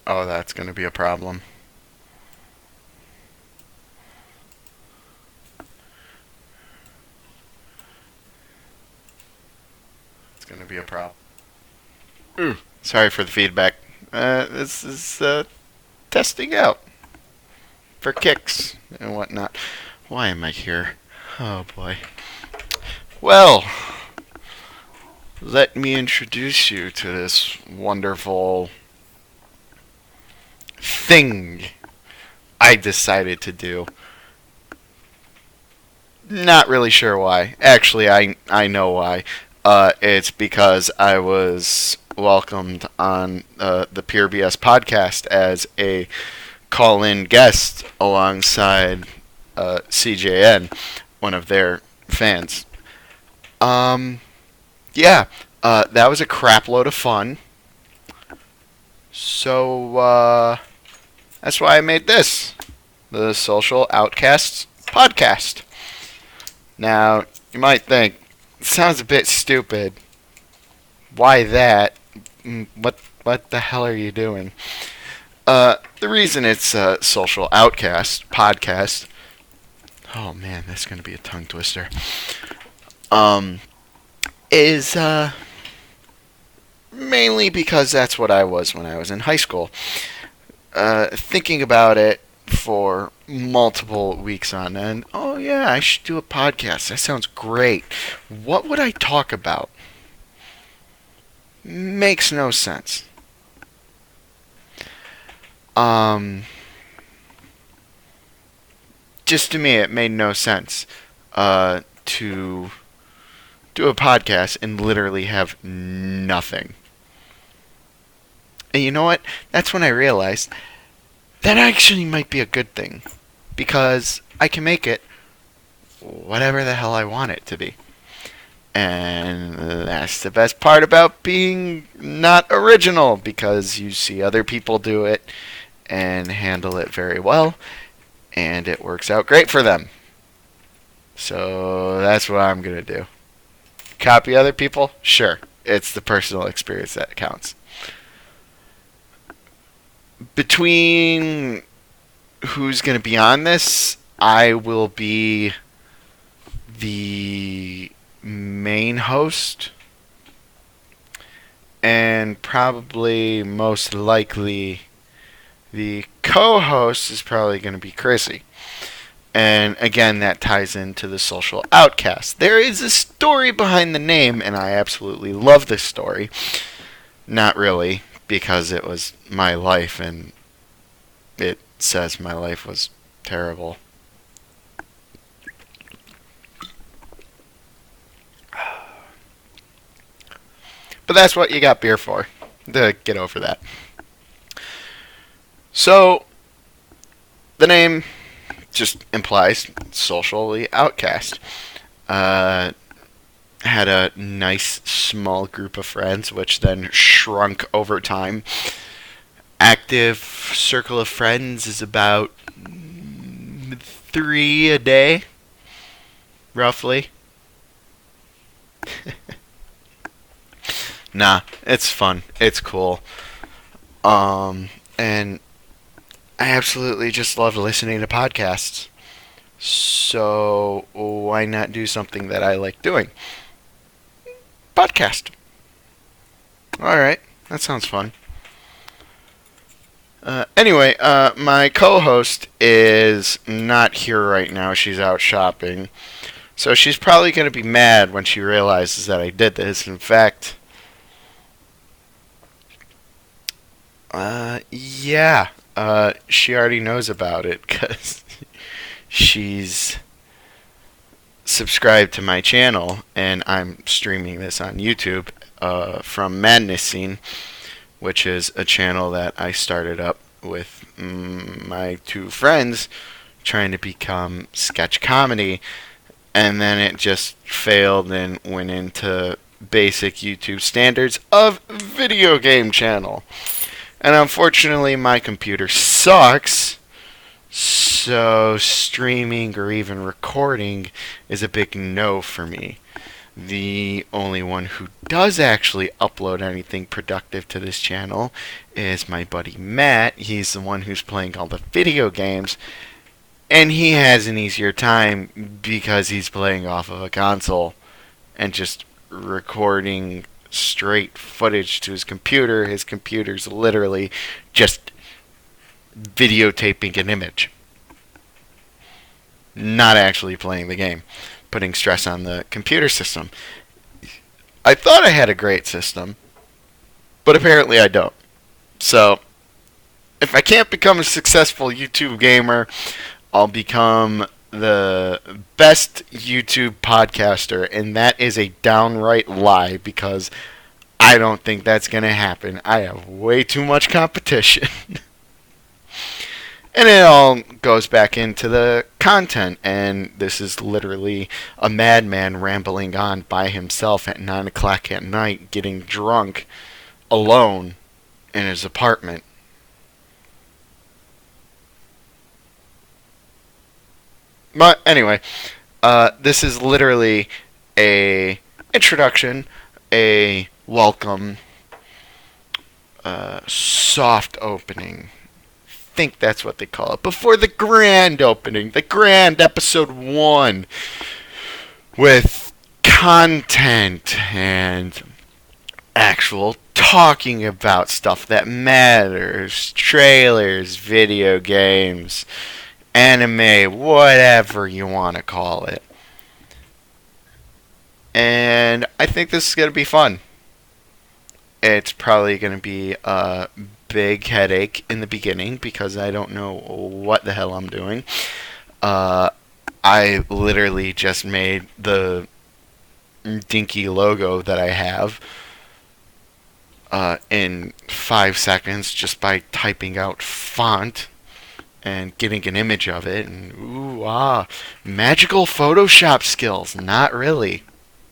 Oh, that's going to be a problem. It's going to be a problem. Ooh, sorry for the feedback. This is testing out for kicks and whatnot. Why am I here? Oh boy. Well, let me introduce you to this wonderful thing I decided to do. Not really sure why. Actually, I know why. It's because I was welcomed on the Pure BS podcast as a call-in guest alongside CJN, one of their fans. Um, yeah, that was a crap load of fun. So that's why I made this, the Social Outcasts podcast. Now, you might think, it sounds a bit stupid. Why that? What the hell are you doing? The reason it's a Social Outcast podcast. Oh man, that's gonna be a tongue twister. Um, is mainly because that's what I was when I was in high school. Thinking about it for multiple weeks on end. Oh yeah, I should do a podcast. That sounds great. What would I talk about? Makes no sense. Um, just to me, it made no sense to do a podcast and literally have nothing. And you know what? That's when I realized that actually might be a good thing. Because I can make it whatever the hell I want it to be. And that's the best part about being not original, because you see other people do it and handle it very well, and it works out great for them. So that's what I'm going to do. Copy other people? Sure. It's the personal experience that counts. Between who's going to be on this, I will be the main host, and probably most likely the co-host is probably going to be Chrissy. And again, that ties into the Social Outcast. There is a story behind the name, and I absolutely love this story. Not really, because it was my life, and it says my life was terrible. But that's what you got beer for, to get over that. So, the name just implies socially outcast. Had a nice small group of friends, which then shrunk over time. Active circle of friends is about 3 a day, roughly. Nah, it's fun. It's cool. And I absolutely just love listening to podcasts. So why not do something that I like doing? Podcast. All right, that sounds fun. Anyway, my co-host is not here right now. She's out shopping. So she's probably going to be mad when she realizes that I did this. In fact, yeah, she already knows about it because she's subscribed to my channel, and I'm streaming this on YouTube from Madness Scene, which is a channel that I started up with my two friends trying to become sketch comedy, and then it just failed and went into basic YouTube standards of video game channel. And unfortunately, my computer sucks, so streaming or even recording is a big no for me. The only one who does actually upload anything productive to this channel is my buddy Matt. He's the one who's playing all the video games, and he has an easier time because he's playing off of a console and just recording straight footage to his computer. His computer's literally just videotaping an image, not actually playing the game, putting stress on the computer system. I thought I had a great system, but apparently I don't. So, if I can't become a successful YouTube gamer, I'll become the best YouTube podcaster, and that is a downright lie because I don't think that's going to happen. I have way too much competition. And it all goes back into the content, and this is literally a madman rambling on by himself at 9 o'clock at night, getting drunk alone in his apartment. But anyway, this is literally a introduction, a welcome, soft opening. I think that's what they call it. Before the grand opening, the grand episode 1, with content and actual talking about stuff that matters, trailers, video games, anime, whatever you want to call it. And I think this is going to be fun. It's probably going to be a big headache in the beginning because I don't know what the hell I'm doing. I literally just made the dinky logo that I have in 5 seconds just by typing out font and getting an image of it, and magical Photoshop skills. Not really,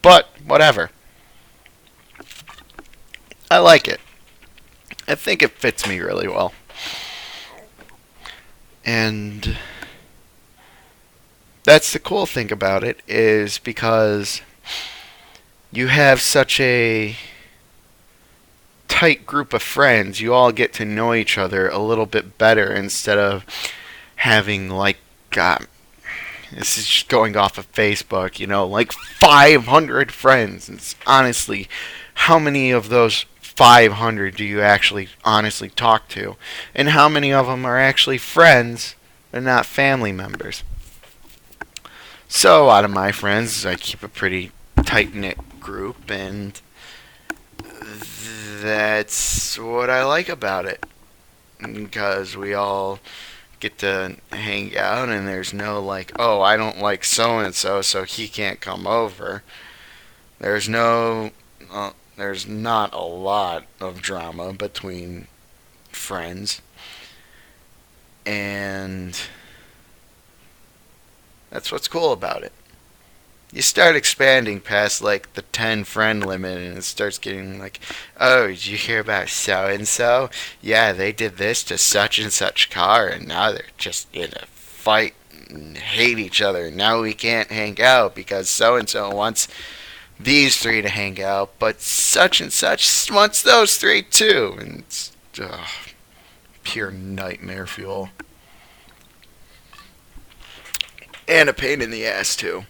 but whatever. I like it. I think it fits me really well. And that's the cool thing about it, is because you have such a tight group of friends, you all get to know each other a little bit better instead of having this is just going off of Facebook, like 500 friends. It's honestly, how many of those 500 do you actually honestly talk to? And how many of them are actually friends and not family members? So out of my friends, I keep a pretty tight-knit group, and that's what I like about it, because we all get to hang out, and there's no I don't like so-and-so, so he can't come over. There's not a lot of drama between friends, and that's what's cool about it. You start expanding past the 10 friend limit, and it starts getting oh, did you hear about so and so? Yeah, they did this to such and such car, and now they're just in a fight and hate each other. Now we can't hang out because so and so wants these 3 to hang out, but such and such wants those 3 too. And it's pure nightmare fuel. And a pain in the ass too.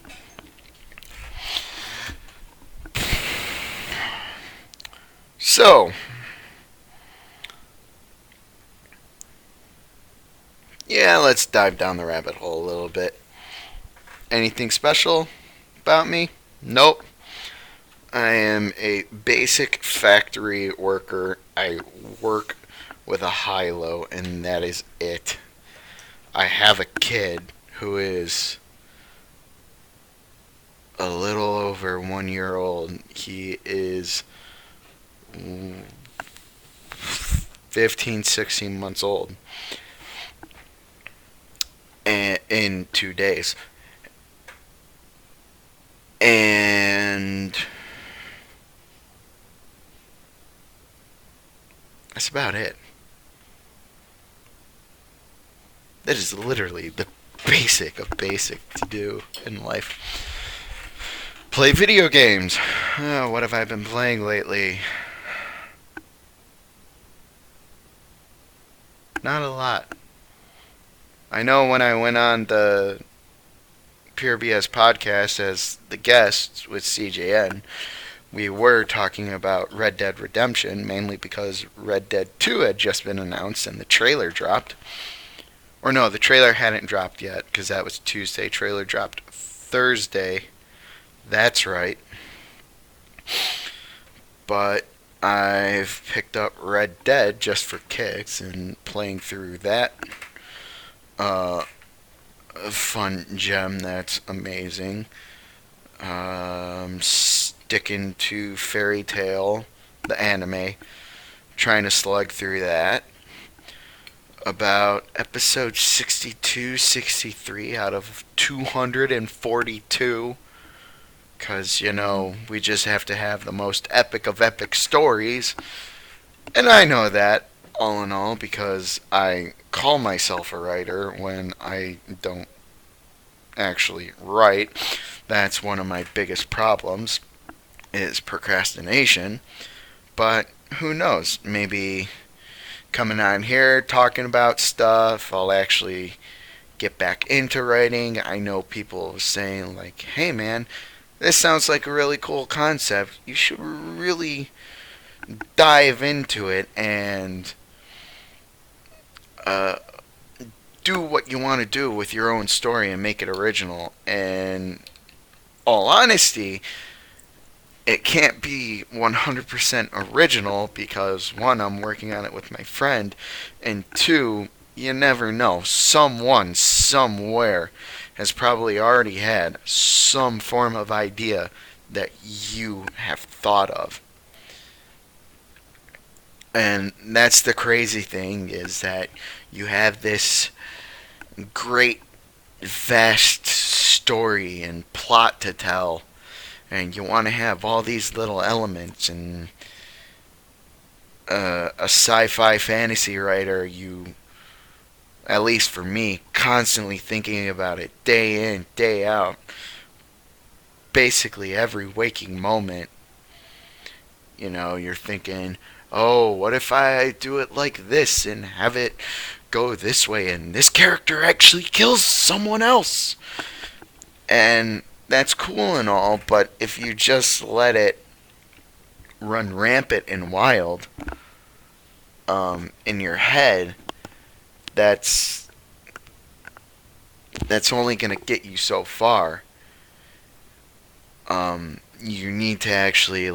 So, yeah, let's dive down the rabbit hole a little bit. Anything special about me? Nope. I am a basic factory worker. I work with a high-low, and that is it. I have a kid who is a little over 1 year old. He is 15, 16 months old, and in 2 days. And that's about it. That is literally the basic of basic to do in life. Play video games. What have I been playing lately? Not a lot. I know when I went on the Pure BS podcast as the guest with CJN, we were talking about Red Dead Redemption, mainly because Red Dead 2 had just been announced and the trailer dropped. Or no, the trailer hadn't dropped yet, because that was Tuesday. Trailer dropped Thursday. That's right. But I've picked up Red Dead just for kicks and playing through that fun gem that's amazing. Sticking to Fairy Tail, the anime, trying to slug through that. About episode 62, 63 out of 242. Because, we just have to have the most epic of epic stories. And I know that, all in all, because I call myself a writer when I don't actually write. That's one of my biggest problems, is procrastination. But who knows? Maybe coming on here talking about stuff, I'll actually get back into writing. I know people saying, like, hey man, this sounds like a really cool concept. You should really dive into it and do what you want to do with your own story and make it original. And all honesty, it can't be 100% original because, one, I'm working on it with my friend, and two, you never know. Someone, somewhere, has probably already had some form of idea that you have thought of. And that's the crazy thing, is that you have this great, vast story and plot to tell, and you want to have all these little elements. And a sci-fi fantasy writer, at least for me, constantly thinking about it day in, day out, basically every waking moment. You're thinking, oh, what if I do it like this and have it go this way and this character actually kills someone else? And that's cool and all, but if you just let it run rampant and wild in your head, that's only going to get you so far. You need to actually,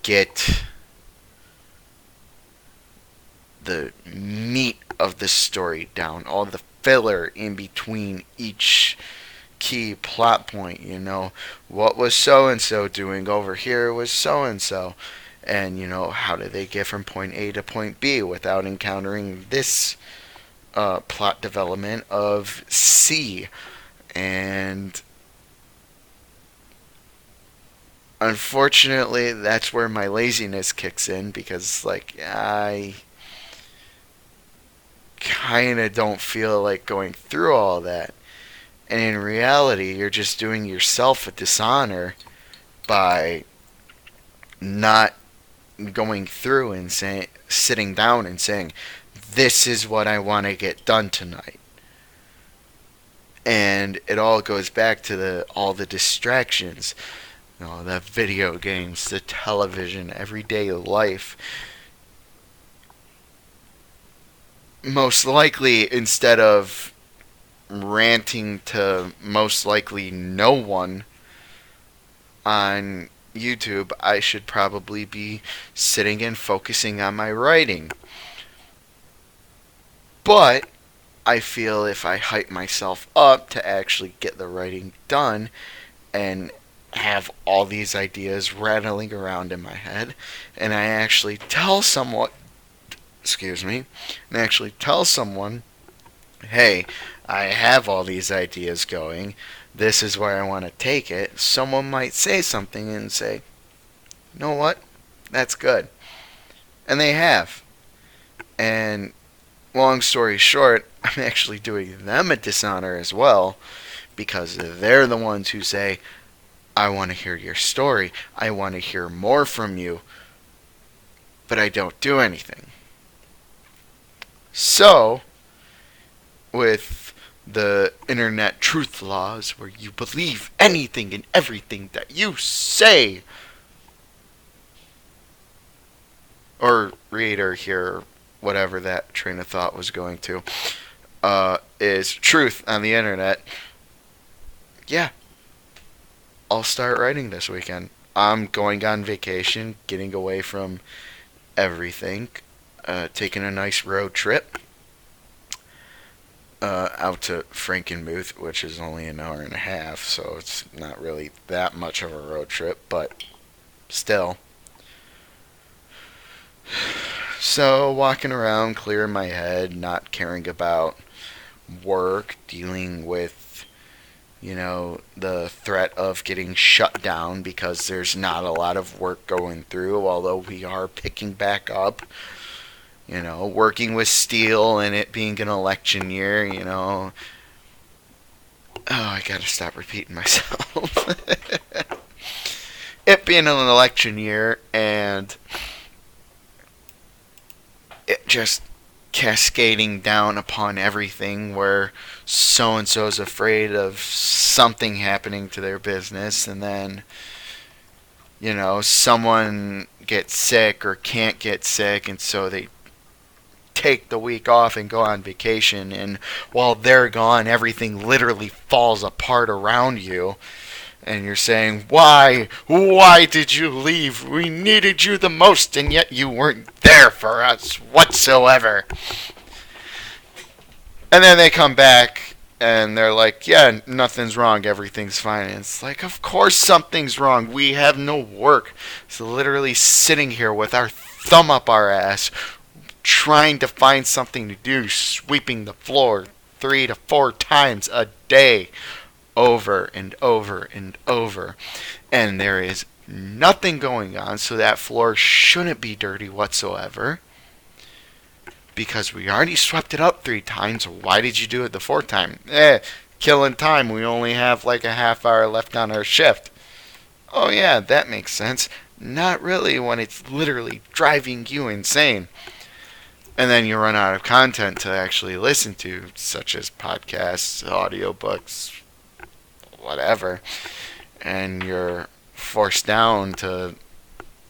get the meat of the story down, all the filler in between each key plot point. What was so and so doing over here was so and so, and how do they get from point A to point B without encountering this plot development of C. And unfortunately, that's where my laziness kicks in, because I kind of don't feel like going through all that. And in reality, you're just doing yourself a dishonor by not going through and sitting down and saying, this is what I want to get done tonight. And it all goes back to all the distractions, the video games, the television, everyday life. Most likely, instead of ranting to most likely no one on YouTube, I should probably be sitting and focusing on my writing. But I feel if I hype myself up to actually get the writing done and have all these ideas rattling around in my head, and I actually tell someone, hey, I have all these ideas going, this is where I want to take it, someone might say something and say, you know what, that's good. And they have. And long story short, I'm actually doing them a dishonor as well, because they're the ones who say, I want to hear your story. I want to hear more from you. But I don't do anything. So, with the internet truth laws where you believe anything and everything that you say, or read or hear, whatever that train of thought was going to, is truth on the internet, yeah, I'll start writing this weekend. I'm going on vacation, getting away from everything, taking a nice road trip out to Frankenmuth, which is only an hour and a half, so it's not really that much of a road trip, but still. So, walking around, clearing my head, not caring about work, dealing with, the threat of getting shut down because there's not a lot of work going through, although we are picking back up. Working with steel and it being an election year, Oh, I gotta stop repeating myself. It being an election year and it just cascading down upon everything where so and so's afraid of something happening to their business, and then someone gets sick or can't get sick, and so they take the week off and go on vacation, and while they're gone everything literally falls apart around you, and you're saying, why did you leave? We needed you the most, and yet you weren't there for us whatsoever. And then they come back and they're like, yeah, nothing's wrong, everything's fine. And it's like, of course something's wrong. We have no work. So literally sitting here with our thumb up our ass, trying to find something to do, sweeping the floor 3 to 4 times a day, over and over and over. And there is nothing going on, so that floor shouldn't be dirty whatsoever. Because we already swept it up 3 times, why did you do it the 4th time? Killing time, we only have like a half hour left on our shift. Oh yeah, that makes sense. Not really when it's literally driving you insane. And then you run out of content to actually listen to, such as podcasts, audiobooks, whatever. And you're forced down to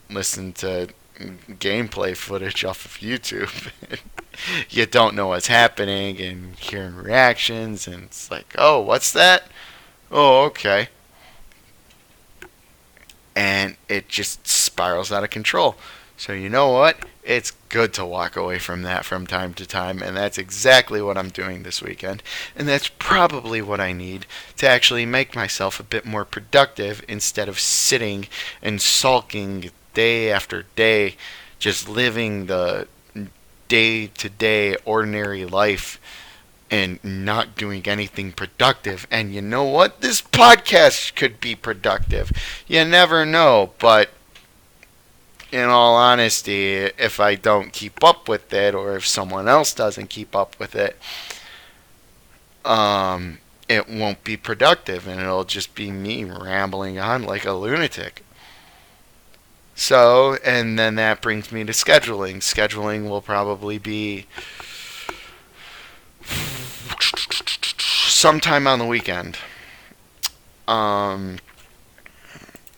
listen to gameplay footage off of YouTube. You don't know what's happening and hearing reactions, and it's like, oh, what's that? Oh, okay. And it just spirals out of control. So you know what? It's good to walk away from that from time to time, and that's exactly what I'm doing this weekend. And that's probably what I need to actually make myself a bit more productive instead of sitting and sulking day after day, just living the day-to-day ordinary life and not doing anything productive. And you know what? This podcast could be productive. You never know, but in all honesty, if I don't keep up with it, or if someone else doesn't keep up with it, it won't be productive, and it'll just be me rambling on like a lunatic. So, and then that brings me to scheduling. Scheduling will probably be sometime on the weekend.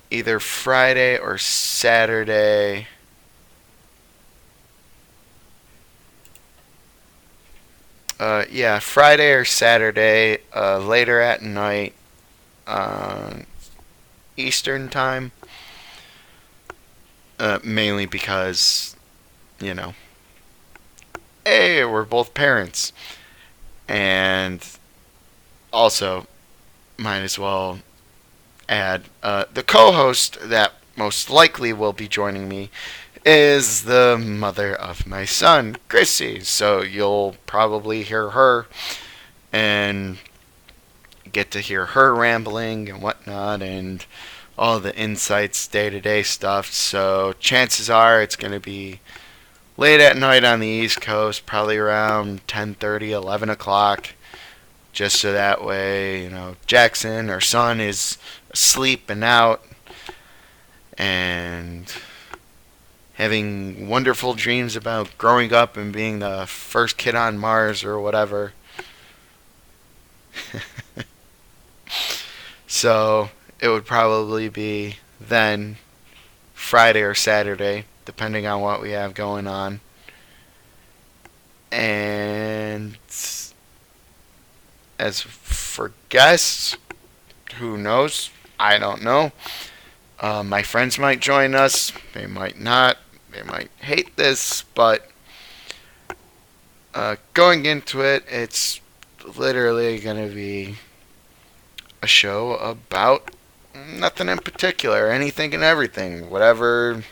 Either Friday or Saturday. Yeah, Friday or Saturday, later at night, Eastern time. Mainly because, hey, we're both parents. And also, might as well add, the co-host that most likely will be joining me is the mother of my son, Chrissy. So you'll probably hear her and get to hear her rambling and whatnot, and all the insights, day-to-day stuff. So chances are it's going to be late at night on the East Coast, probably around 10:30, 11 o'clock. just so that way, Jackson, our son, is asleep and out and having wonderful dreams about growing up and being the first kid on Mars or whatever. So it would probably be then Friday or Saturday, depending on what we have going on. And as for guests, who knows? I don't know. My friends might join us. They might not. They might hate this, but going into it, it's literally going to be a show about nothing in particular, anything and everything, whatever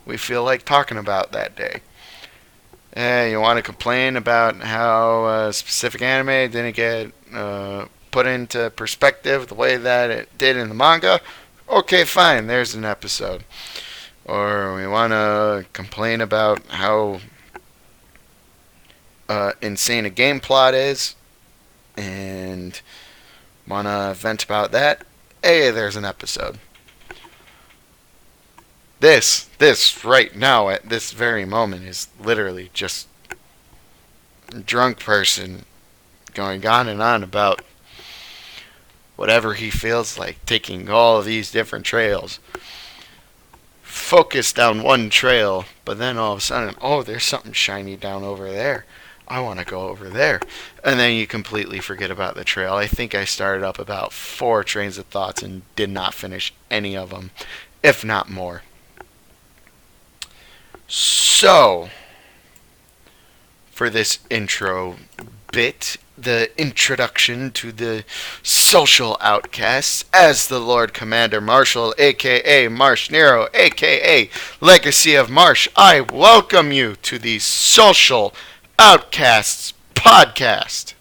we feel like talking about that day. You want to complain about how a specific anime didn't get put into perspective the way that it did in the manga? Okay, fine, there's an episode. Or we want to complain about how insane a game plot is and want to vent about that? Hey, there's an episode. This right now at this very moment is literally just a drunk person going on and on about whatever he feels like, taking all of these different trails, focused down one trail, but then all of a sudden, oh, there's something shiny down over there. I want to go over there. And then you completely forget about the trail. I think I started up about 4 trains of thoughts and did not finish any of them, if not more. So, for this intro bit, the introduction to the social outcasts, as the Lord Commander Marshall, aka Marsh Nero, aka Legacy of Marsh, I welcome you to the Social Outcasts podcast.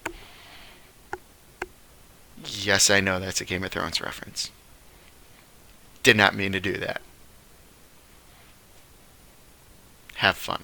Yes, I know that's a Game of Thrones reference. Did not mean to do that. Have fun.